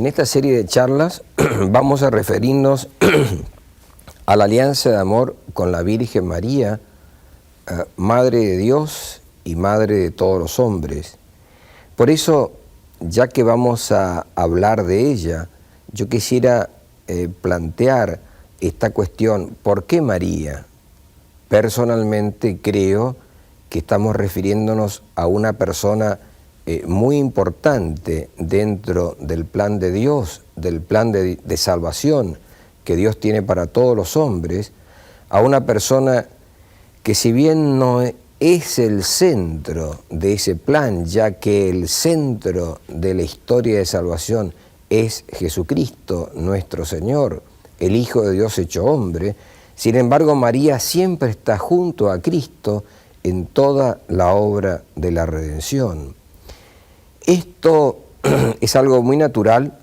En esta serie de charlas vamos a referirnos a la alianza de amor con la Virgen María, Madre de Dios y Madre de todos los hombres. Por eso, ya que vamos a hablar de ella, yo quisiera plantear esta cuestión: ¿por qué María? Personalmente creo que estamos refiriéndonos a una persona muy importante dentro del plan de Dios, del plan de salvación que Dios tiene para todos los hombres, a una persona que, si bien no es el centro de ese plan, ya que el centro de la historia de salvación es Jesucristo, nuestro Señor, el Hijo de Dios hecho hombre, sin embargo María siempre está junto a Cristo en toda la obra de la redención. Esto es algo muy natural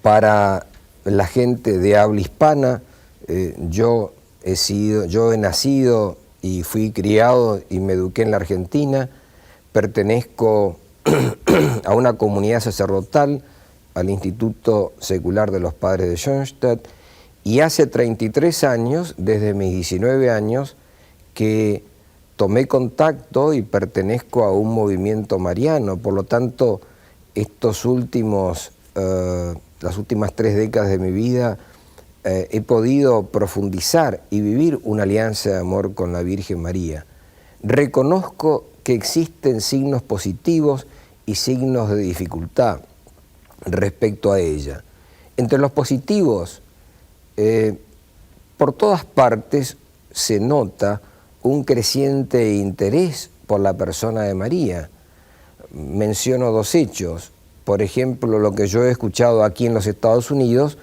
para la gente de habla hispana. Yo he nacido y fui criado y me eduqué en la Argentina. Pertenezco a una comunidad sacerdotal, al Instituto Secular de los Padres de Schoenstatt, y hace 33 años, desde mis 19 años, que tomé contacto y pertenezco a un movimiento mariano. Por lo tanto, las últimas 3 décadas de mi vida he podido profundizar y vivir una alianza de amor con la Virgen María. Reconozco que existen signos positivos y signos de dificultad respecto a ella. Entre los positivos, por todas partes se nota un creciente interés por la persona de María. Menciono 2 hechos. Por ejemplo, lo que yo he escuchado aquí en los Estados Unidos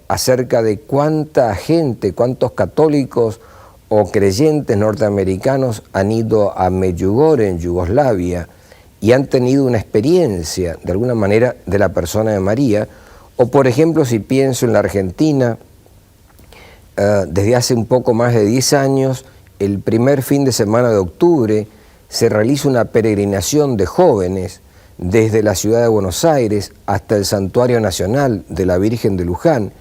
acerca de cuánta gente, cuántos católicos o creyentes norteamericanos han ido a Medjugorje, en Yugoslavia, y han tenido una experiencia, de alguna manera, de la persona de María. O, por ejemplo, si pienso en la Argentina, desde hace un poco más de 10 años, el primer fin de semana de octubre, se realiza una peregrinación de jóvenes desde la ciudad de Buenos Aires hasta el Santuario Nacional de la Virgen de Luján,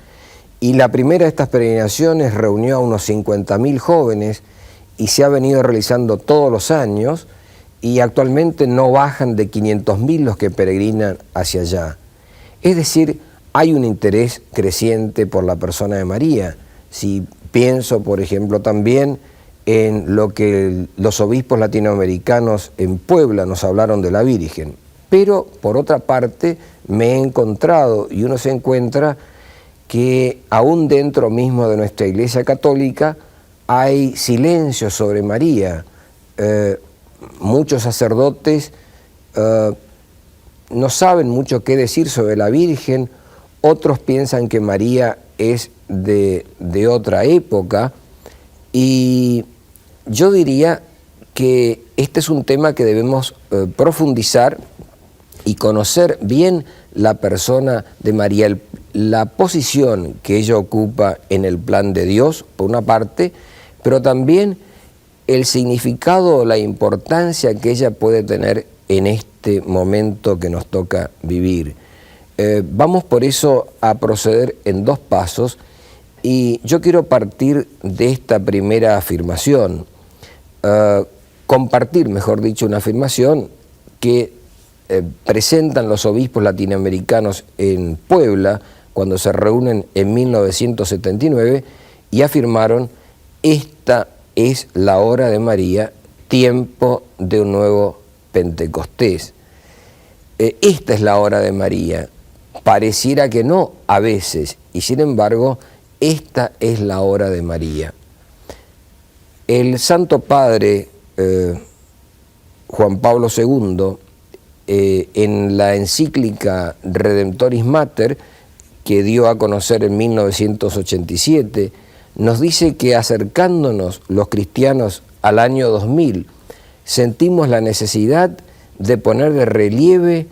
y la primera de estas peregrinaciones reunió a unos 50.000 jóvenes y se ha venido realizando todos los años, y actualmente no bajan de 500.000 los que peregrinan hacia allá. Es decir, hay un interés creciente por la persona de María. Si pienso, por ejemplo, también en lo que los obispos latinoamericanos en Puebla nos hablaron de la Virgen. Pero, por otra parte, me he encontrado, y uno se encuentra, que aún dentro mismo de nuestra Iglesia Católica hay silencio sobre María. Muchos sacerdotes no saben mucho qué decir sobre la Virgen. Otros piensan que María es de otra época, y yo diría que este es un tema que debemos profundizar y conocer bien la persona de María, la posición que ella ocupa en el plan de Dios, por una parte, pero también el significado, la importancia que ella puede tener en este momento que nos toca vivir. Vamos por eso a proceder en 2 pasos, y yo quiero partir de esta primera afirmación, compartir, mejor dicho, una afirmación que presentan los obispos latinoamericanos en Puebla cuando se reúnen en 1979 y afirmaron: esta es la hora de María, tiempo de un nuevo Pentecostés. Esta es la hora de María. Pareciera que no a veces, y sin embargo, esta es la hora de María. El Santo Padre Juan Pablo II, en la encíclica Redemptoris Mater, que dio a conocer en 1987, nos dice que, acercándonos los cristianos al año 2000, sentimos la necesidad de poner de relieve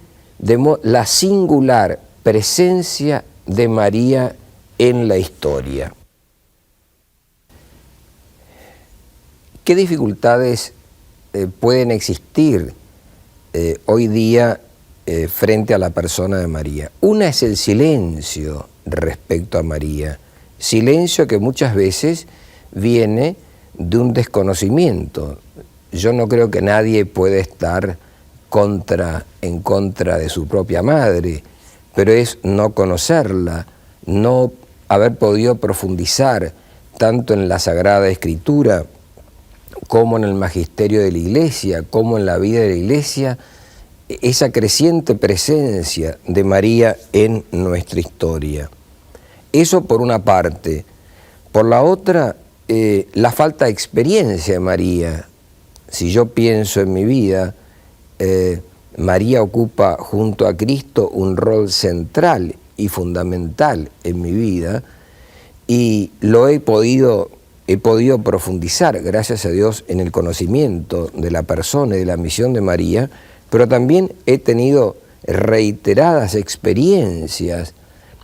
la singular presencia de María en la historia. ¿Qué dificultades pueden existir hoy día frente a la persona de María. Una es el silencio respecto a María, silencio que muchas veces viene de un desconocimiento. Yo no creo que nadie pueda estar en contra de su propia madre, pero es no conocerla, no haber podido profundizar tanto en la Sagrada Escritura como en el magisterio de la Iglesia, como en la vida de la Iglesia, esa creciente presencia de María en nuestra historia. Eso por una parte. Por la otra, la falta de experiencia de María. Si yo pienso en mi vida, María ocupa junto a Cristo un rol central y fundamental en mi vida, y lo he podido profundizar, gracias a Dios, en el conocimiento de la persona y de la misión de María, pero también he tenido reiteradas experiencias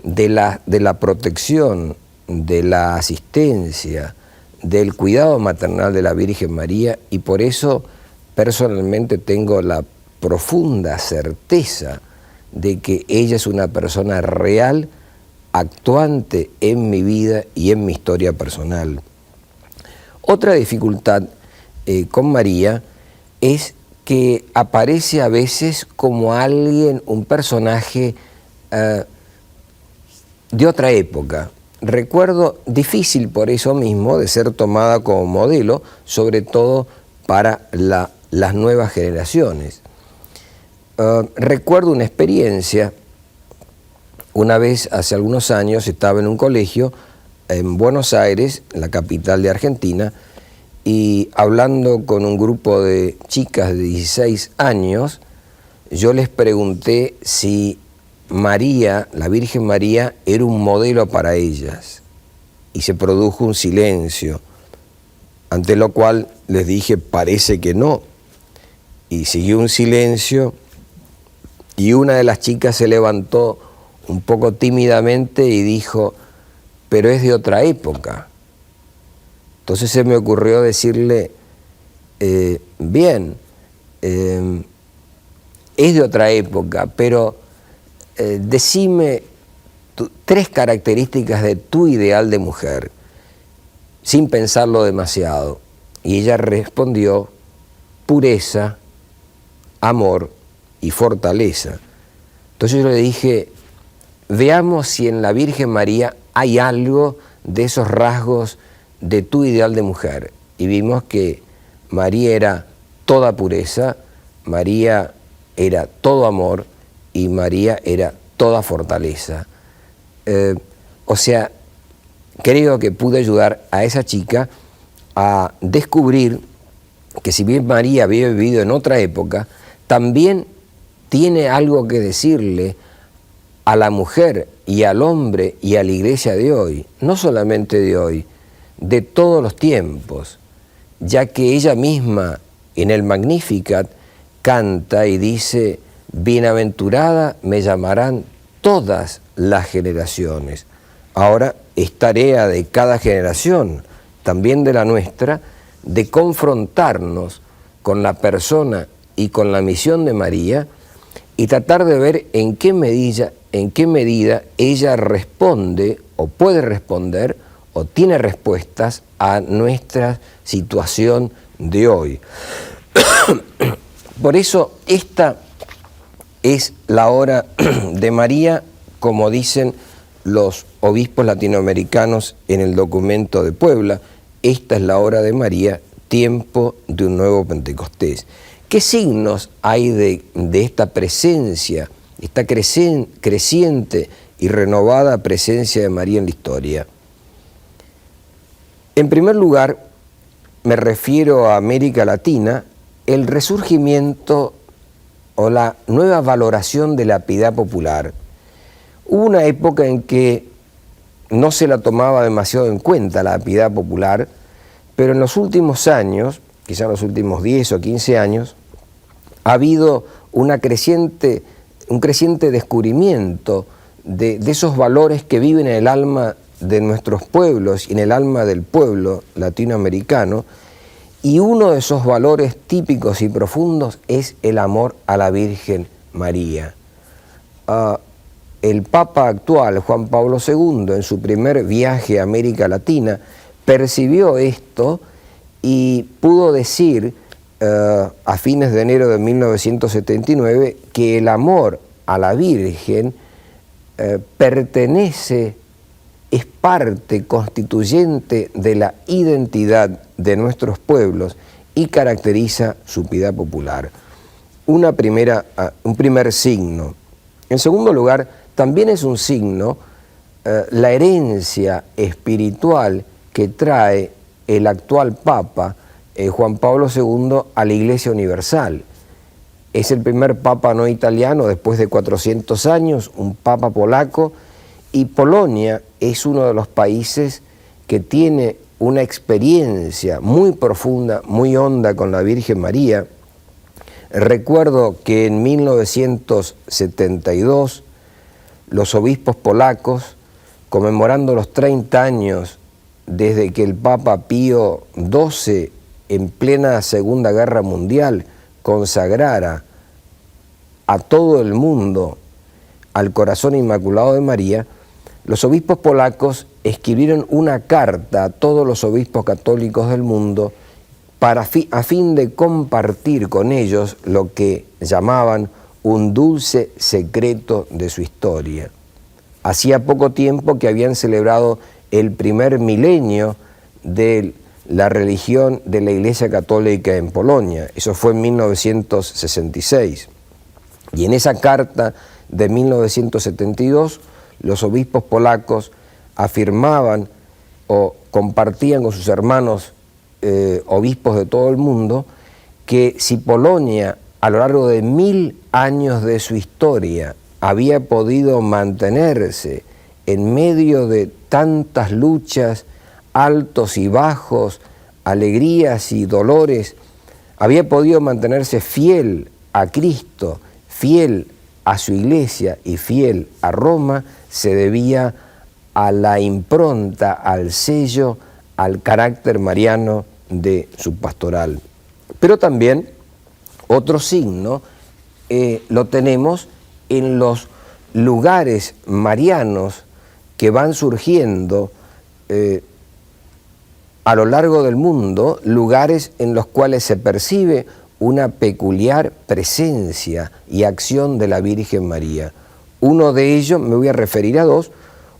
de la protección, de la asistencia, del cuidado maternal de la Virgen María, y por eso personalmente tengo la profunda certeza de que ella es una persona real, actuante en mi vida y en mi historia personal. Otra dificultad con María es que aparece a veces como alguien, un personaje de otra época. Recuerdo difícil por eso mismo de ser tomada como modelo, sobre todo para las nuevas generaciones. Recuerdo una experiencia. Una vez, hace algunos años, estaba en un colegio en Buenos Aires, la capital de Argentina, y hablando con un grupo de chicas de 16 años, yo les pregunté si María, la Virgen María, era un modelo para ellas. Y se produjo un silencio, ante lo cual les dije, parece que no. Y siguió un silencio, y una de las chicas se levantó un poco tímidamente y dijo, pero es de otra época. Entonces se me ocurrió decirle, bien, es de otra época, pero decime tres características de tu ideal de mujer, sin pensarlo demasiado. Y ella respondió, pureza, amor y fortaleza. Entonces yo le dije, veamos si en la Virgen María hay algo de esos rasgos de tu ideal de mujer. Y vimos que María era toda pureza, María era todo amor y María era toda fortaleza. O sea, creo que pude ayudar a esa chica a descubrir que si bien María había vivido en otra época, también tiene algo que decirle a la mujer y al hombre y a la iglesia de hoy, no solamente de hoy, de todos los tiempos, ya que ella misma en el Magnificat canta y dice, bienaventurada me llamarán todas las generaciones. Ahora es tarea de cada generación, también de la nuestra, de confrontarnos con la persona y con la misión de María y tratar de ver en qué medida ella responde o puede responder o tiene respuestas a nuestra situación de hoy. Por eso esta es la hora de María, como dicen los obispos latinoamericanos en el documento de Puebla, esta es la hora de María, tiempo de un nuevo Pentecostés. ¿Qué signos hay de esta presencia, esta creciente y renovada presencia de María en la historia? En primer lugar, me refiero a América Latina, el resurgimiento o la nueva valoración de la piedad popular. Hubo una época en que no se la tomaba demasiado en cuenta la piedad popular, pero en los últimos años, quizá en los últimos 10 o 15 años, ha habido un creciente descubrimiento de esos valores que viven en el alma de nuestros pueblos y en el alma del pueblo latinoamericano, y uno de esos valores típicos y profundos es el amor a la Virgen María. el Papa actual, Juan Pablo II, en su primer viaje a América Latina, percibió esto y pudo decir a fines de enero de 1979 que el amor a la Virgen pertenece, es parte constituyente de la identidad de nuestros pueblos y caracteriza su piedad popular. Un primer signo. En segundo lugar, también es un signo la herencia espiritual que trae el actual Papa, Juan Pablo II, a la Iglesia Universal. Es el primer Papa no italiano después de 400 años, un Papa polaco, y Polonia es uno de los países que tiene una experiencia muy profunda, muy honda con la Virgen María. Recuerdo que en 1972 los obispos polacos, conmemorando los 30 años desde que el Papa Pío XII, en plena Segunda Guerra Mundial, consagrara a todo el mundo al Corazón Inmaculado de María, los obispos polacos escribieron una carta a todos los obispos católicos del mundo a fin de compartir con ellos lo que llamaban un dulce secreto de su historia. Hacía poco tiempo que habían celebrado el primer milenio de la religión de la Iglesia Católica en Polonia. Eso fue en 1966. Y en esa carta de 1972, los obispos polacos afirmaban o compartían con sus hermanos obispos de todo el mundo que si Polonia a lo largo de 1000 años de su historia había podido mantenerse en medio de tantas luchas, altos y bajos, alegrías y dolores, había podido mantenerse fiel a Cristo, fiel a su Iglesia y fiel a Roma, se debía a la impronta, al sello, al carácter mariano de su pastoral. Pero también otro signo lo tenemos en los lugares marianos que van surgiendo a lo largo del mundo, lugares en los cuales se percibe una peculiar presencia y acción de la Virgen María. Uno de ellos, me voy a referir a dos,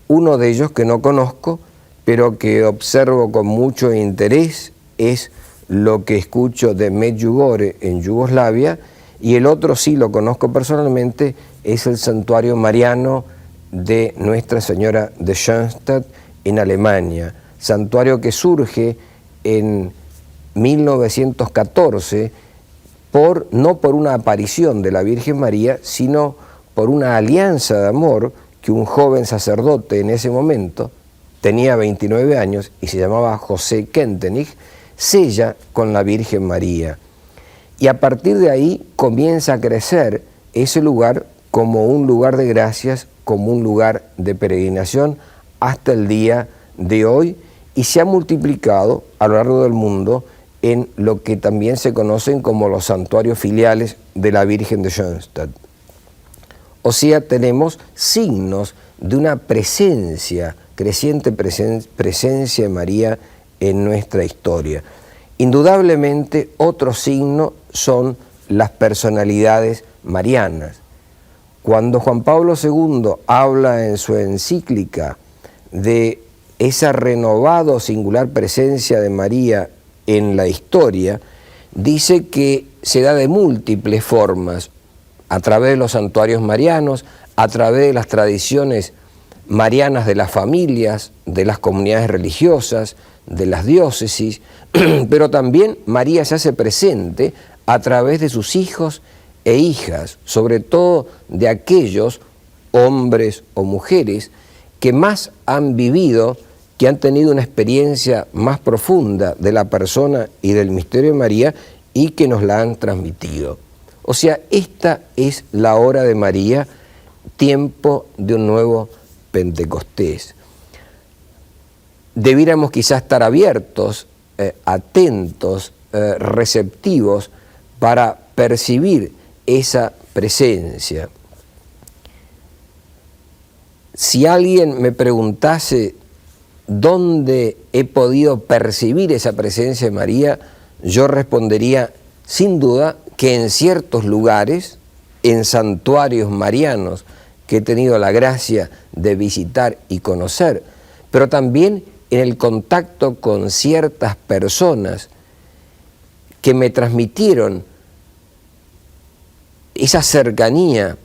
uno de ellos que no conozco, pero que observo con mucho interés, es lo que escucho de Medjugorje en Yugoslavia, y el otro sí lo conozco personalmente, es el santuario mariano de Nuestra Señora de Schoenstatt en Alemania, santuario que surge en 1914 no por una aparición de la Virgen María, sino por una alianza de amor que un joven sacerdote en ese momento, tenía 29 años y se llamaba José Kentenich, sella con la Virgen María. Y a partir de ahí comienza a crecer ese lugar como un lugar de gracias, como un lugar de peregrinación hasta el día de hoy, y se ha multiplicado a lo largo del mundo en lo que también se conocen como los santuarios filiales de la Virgen de Schoenstatt. O sea, tenemos signos de una presencia, creciente presencia de María en nuestra historia. Indudablemente, otro signo son las personalidades marianas. Cuando Juan Pablo II habla en su encíclica de esa renovada o singular presencia de María en la historia, dice que se da de múltiples formas, a través de los santuarios marianos, a través de las tradiciones marianas de las familias, de las comunidades religiosas, de las diócesis, pero también María se hace presente a través de sus hijos e hijas, sobre todo de aquellos hombres o mujeres que más han vivido, que han tenido una experiencia más profunda de la persona y del misterio de María y que nos la han transmitido. O sea, esta es la hora de María, tiempo de un nuevo Pentecostés. Debiéramos quizás estar abiertos, atentos, receptivos para percibir esa presencia. Si alguien me preguntase dónde he podido percibir esa presencia de María, yo respondería sin duda que en ciertos lugares, en santuarios marianos que he tenido la gracia de visitar y conocer, pero también en el contacto con ciertas personas que me transmitieron esa cercanía,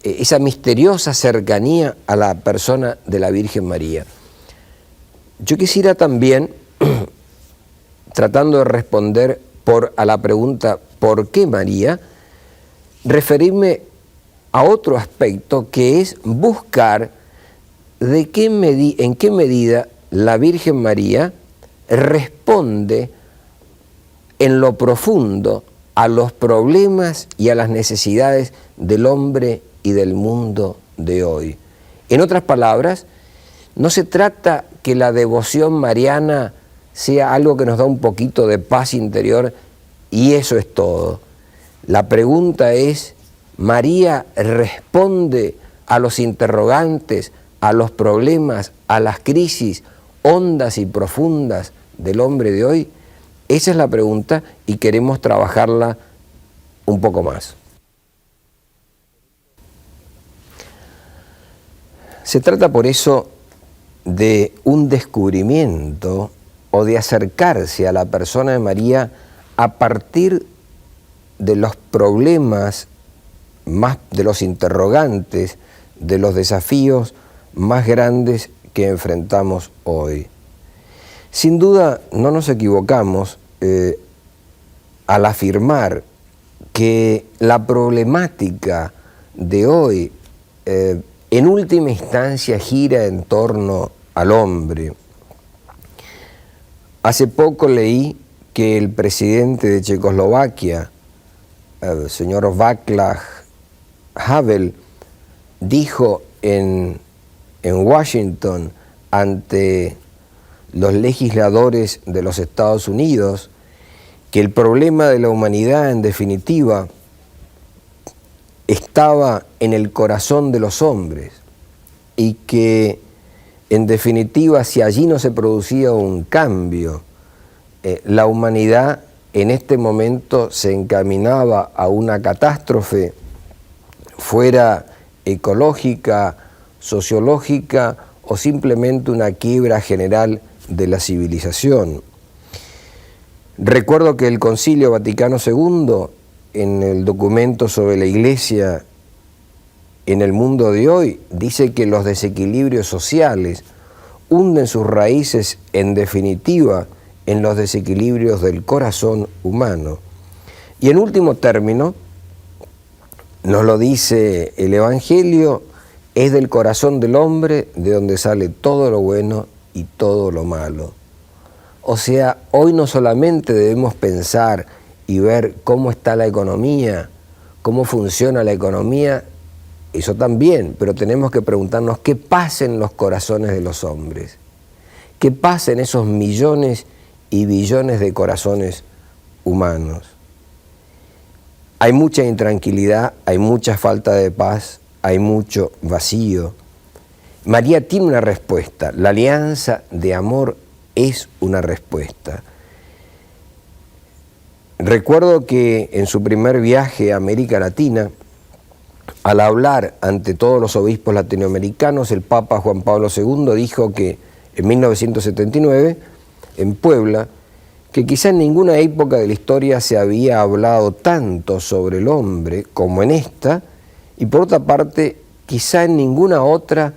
esa misteriosa cercanía a la persona de la Virgen María. Yo quisiera también, tratando de responder a la pregunta ¿por qué María?, referirme a otro aspecto que es buscar en qué medida la Virgen María responde en lo profundo a los problemas y a las necesidades del hombre y del mundo de hoy. En otras palabras, no se trata que la devoción mariana sea algo que nos da un poquito de paz interior y eso es todo. La pregunta es, ¿María responde a los interrogantes, a los problemas, a las crisis hondas y profundas del hombre de hoy? Esa es la pregunta y queremos trabajarla un poco más. Se trata por eso de un descubrimiento o de acercarse a la persona de María a partir de los problemas, más de los interrogantes, de los desafíos más grandes que enfrentamos hoy. Sin duda no nos equivocamos al afirmar que la problemática de hoy en última instancia gira en torno al hombre. Hace poco leí que el presidente de Checoslovaquia, el señor Václav Havel, dijo en Washington ante los legisladores de los Estados Unidos que el problema de la humanidad, en definitiva, estaba en el corazón de los hombres y que, en definitiva, si allí no se producía un cambio, la humanidad en este momento se encaminaba a una catástrofe, fuera ecológica, sociológica o simplemente una quiebra general de la civilización. Recuerdo que el Concilio Vaticano II, en el documento sobre la Iglesia en el mundo de hoy, dice que los desequilibrios sociales hunden sus raíces, en definitiva, en los desequilibrios del corazón humano. Y en último término, nos lo dice el Evangelio, es del corazón del hombre de donde sale todo lo bueno y todo lo malo. O sea, hoy no solamente debemos pensar y ver cómo está la economía, cómo funciona la economía, eso también, pero tenemos que preguntarnos qué pasa en los corazones de los hombres, qué pasa en esos millones y billones de corazones humanos. Hay mucha intranquilidad, hay mucha falta de paz, hay mucho vacío. María tiene una respuesta, la alianza de amor es una respuesta. Recuerdo que en su primer viaje a América Latina, al hablar ante todos los obispos latinoamericanos, el Papa Juan Pablo II dijo que en 1979, en Puebla, que quizá en ninguna época de la historia se había hablado tanto sobre el hombre como en esta, y por otra parte, quizá en ninguna otra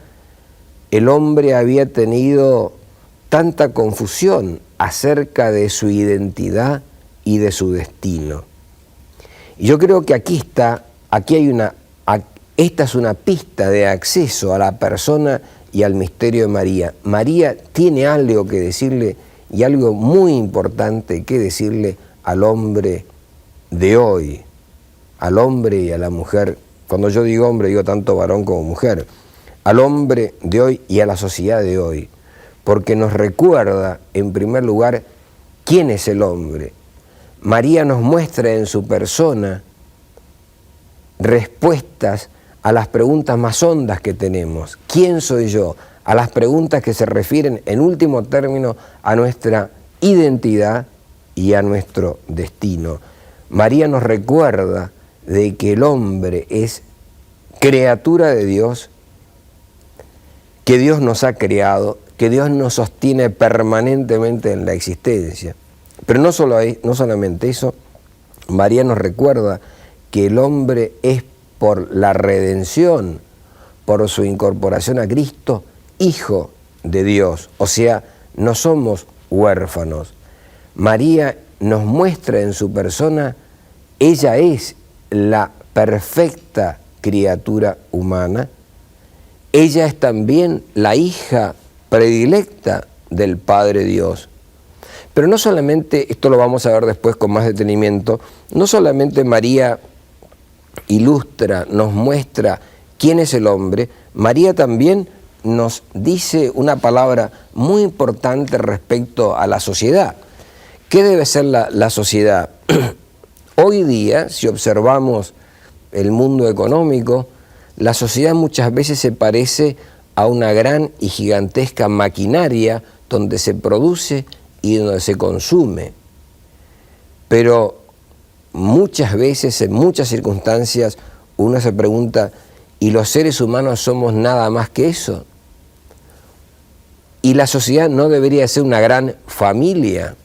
el hombre había tenido tanta confusión acerca de su identidad y de su destino. Y yo creo que esta es una pista de acceso a la persona y al misterio de María. María tiene algo que decirle y algo muy importante que decirle al hombre de hoy, al hombre y a la mujer. Cuando yo digo hombre, digo tanto varón como mujer, al hombre de hoy y a la sociedad de hoy, porque nos recuerda, en primer lugar, quién es el hombre. María nos muestra en su persona respuestas a las preguntas más hondas que tenemos. ¿Quién soy yo? A las preguntas que se refieren en último término a nuestra identidad y a nuestro destino. María nos recuerda de que el hombre es criatura de Dios, que Dios nos ha creado, que Dios nos sostiene permanentemente en la existencia. Pero no solamente eso, María nos recuerda que el hombre es, por la redención, por su incorporación a Cristo, hijo de Dios. O sea, no somos huérfanos. María nos muestra en su persona, ella es la perfecta criatura humana. Ella es también la hija predilecta del Padre Dios. Pero no solamente, esto lo vamos a ver después con más detenimiento, no solamente María ilustra, nos muestra quién es el hombre, María también nos dice una palabra muy importante respecto a la sociedad. ¿Qué debe ser la sociedad? Hoy día, si observamos el mundo económico, la sociedad muchas veces se parece a una gran y gigantesca maquinaria donde se produce y donde se consume. Pero muchas veces, en muchas circunstancias, uno se pregunta, ¿y los seres humanos somos nada más que eso? Y la sociedad no debería ser una gran familia.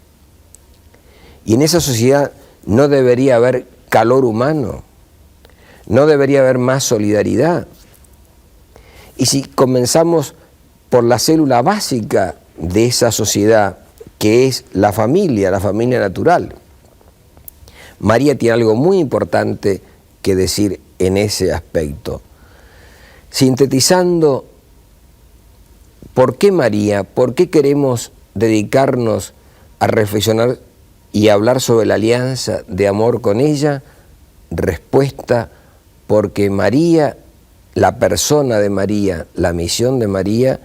Y en esa sociedad no debería haber calor humano, no debería haber más solidaridad. Y si comenzamos por la célula básica de esa sociedad, que es la familia natural, María tiene algo muy importante que decir en ese aspecto. Sintetizando, ¿por qué María? ¿Por qué queremos dedicarnos a reflexionar y hablar sobre la alianza de amor con ella? Respuesta, porque María, la persona de María, la misión de María,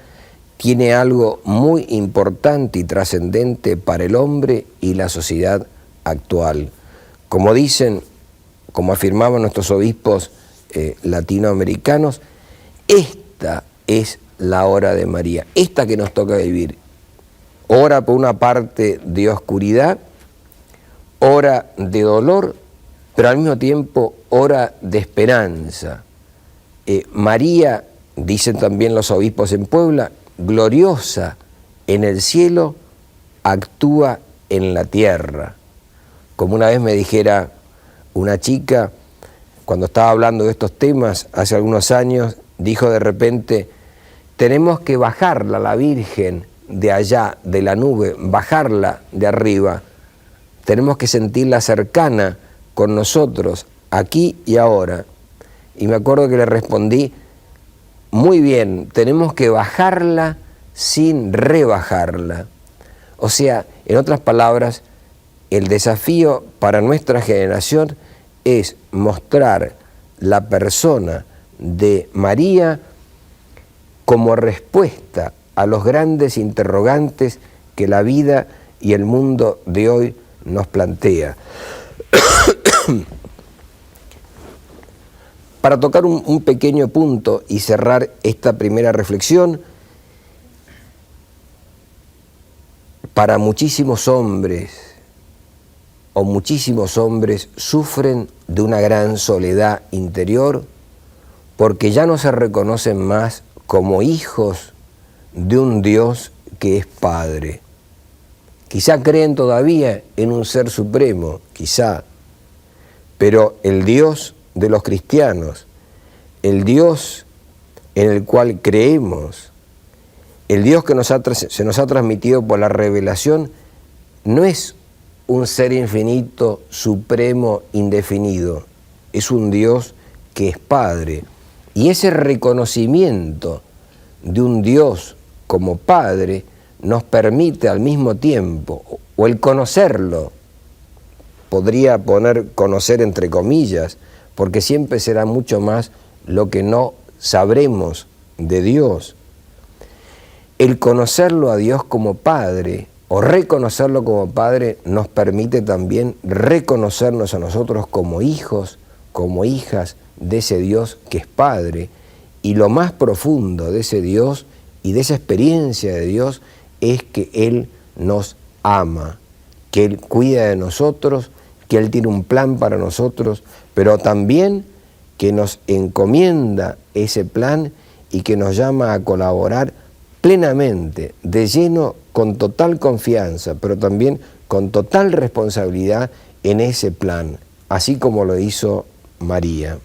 tiene algo muy importante y trascendente para el hombre y la sociedad actual. Como dicen, como afirmaban nuestros obispos latinoamericanos, esta es la hora de María, esta que nos toca vivir. Hora por una parte de oscuridad, hora de dolor, pero al mismo tiempo hora de esperanza. María, dicen también los obispos en Puebla, gloriosa en el cielo, actúa en la tierra. Como una vez me dijera una chica, cuando estaba hablando de estos temas hace algunos años, dijo de repente, tenemos que bajarla, la Virgen, de allá, de la nube, bajarla de arriba. Tenemos que sentirla cercana con nosotros, aquí y ahora. Y me acuerdo que le respondí, muy bien, tenemos que bajarla sin rebajarla. O sea, en otras palabras, el desafío para nuestra generación es mostrar la persona de María como respuesta a los grandes interrogantes que la vida y el mundo de hoy nos plantea. Para tocar un pequeño punto y cerrar esta primera reflexión, para muchísimos hombres sufren de una gran soledad interior porque ya no se reconocen más como hijos de un Dios que es Padre. Quizá creen todavía en un ser supremo, quizá, pero el Dios de los cristianos, el Dios en el cual creemos, el Dios que se nos ha transmitido por la revelación, no es un ser infinito, supremo, indefinido, es un Dios que es Padre. Y ese reconocimiento de un Dios como Padre nos permite al mismo tiempo, o el conocerlo, podría poner conocer entre comillas, porque siempre será mucho más lo que no sabremos de Dios. El conocerlo a Dios como Padre, o reconocerlo como Padre, nos permite también reconocernos a nosotros como hijos como hijas de ese Dios que es Padre, y lo más profundo de ese Dios y de esa experiencia de Dios es que Él nos ama, que Él cuida de nosotros, que Él tiene un plan para nosotros, pero también que nos encomienda ese plan y que nos llama a colaborar plenamente, de lleno, con total confianza, pero también con total responsabilidad en ese plan, así como lo hizo María.